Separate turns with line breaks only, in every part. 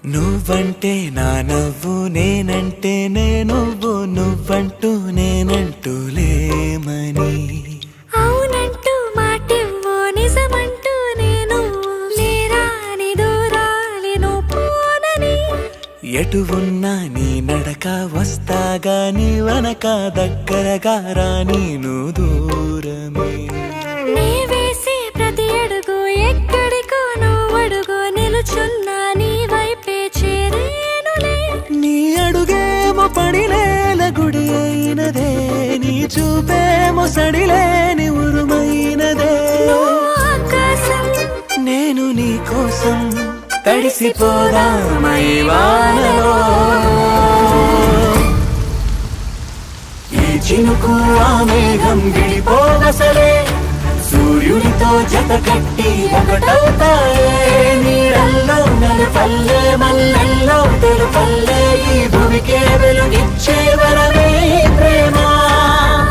నువ్వంటే నా నవ్వు నేనంటే నువ్వు నువ్వంటూ నేనంటూ లేమని
అవునంటూ మాటివ్వు నిజమంటూ నేను లేరాని దూరాలను పోనని
ఎటు ఉన్నా నీ నడక వస్తాగా నీ వనక దగ్గరగా రాని నువ్వు దూరమే
నీ వేసే ప్రతి అడుగు ఎక్కడికో నువ్వు అడుగు నిలుచున్నా నీ వైపే చేరేనులే
నీ అడుగేమో పడినేల గుడి అయినదే నీ చూపేమో సడిలేని ఉరుమైనదే
ఆకాశం
నేను నీ కోసం తడిసిపోదామై వానలో ఈ చినుకు ఆ మేఘం విడిపోవసలే సూర్యుడితో జత కట్టి ఒకటవుతాయే నీడల్లో నలుపల్లె మల్లెల్లో తెలుపల్లె ఈ భూమికే వెలుగిచ్చే వరమే ప్రేమ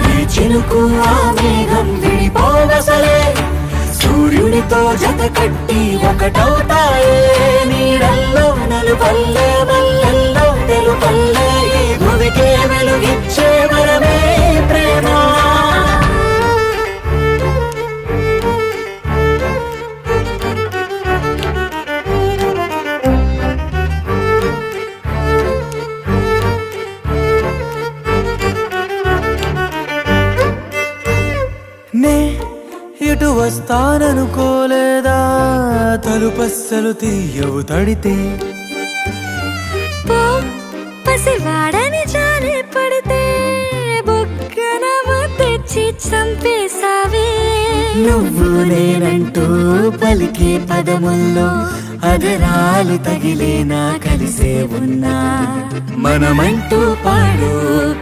ఈ చినుకు ఆ మేఘం విడిపోవసలే సూర్యుడితో జత కట్టి ఒకటవుతాయే నీడల్లో నలుపల్లె మల్లెల్లో తెలుపల్లె ఈ భూమికే వెలుగిచ్చే వరమే ప్రేమ నే ఇటు వస్తాననుకోలేదా తలుపస్సలు తీయవు తడితే
పో పసివాడని జాలి పడితే బుగ్గన తెచ్చి చంపేశావే
నువ్వు నేనంటూ పలికే పదముల్లో అదరాలు తగిలేనా కలిసే ఉన్నా మనమంటూ పాడు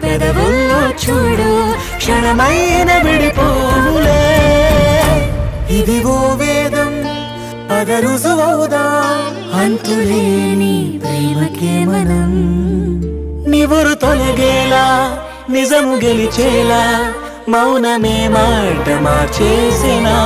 పెదవుల్లో చూడు క్షణమైన విడిపోవులే ఇదిగో వేదం పద రుజువవుదా అంతులేని ప్రేమకే మనం నివురు తొలగేలా నిజము గెలిచేలా మౌనమే మాట మార్చేసినా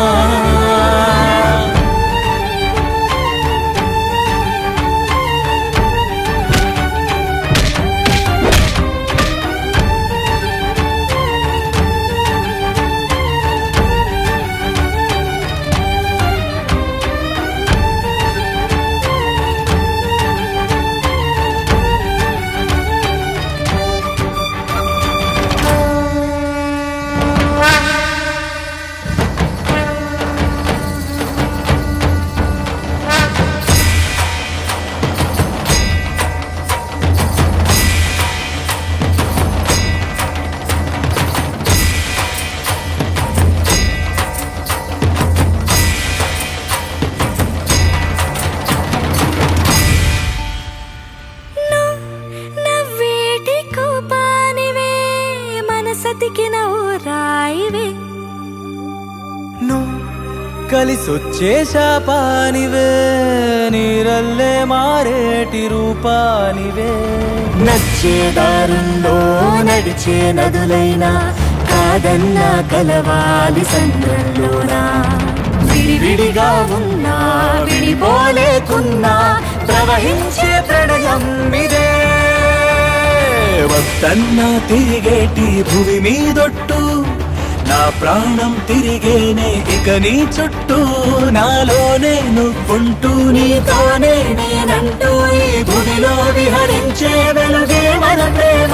నవ్వేటి కోపానివే మనసతికిన ఓ రాయివే
నువ్వు కలిసొచ్చే శాపానివే నీరల్లే మారేటి రూపానివే నచ్చే దారుల్లో నడిచే నదులైనా కాదన్నా కలవాలి సంద్రంలోనా విడివిడిగా ఉన్నా విడిపోలేకున్నా ప్రవహించే ప్రణయం ఇదే వద్దన్నా తిరిగేటి భూమి మీదొట్టు నా ప్రాణం తిరిగేనే ఇక నీ చుట్టూ నాలోనే నువ్వుంటూ నీతోనే నేనంటూ ఈ భూమిలో విహరించే వెలుగే మన ప్రేమ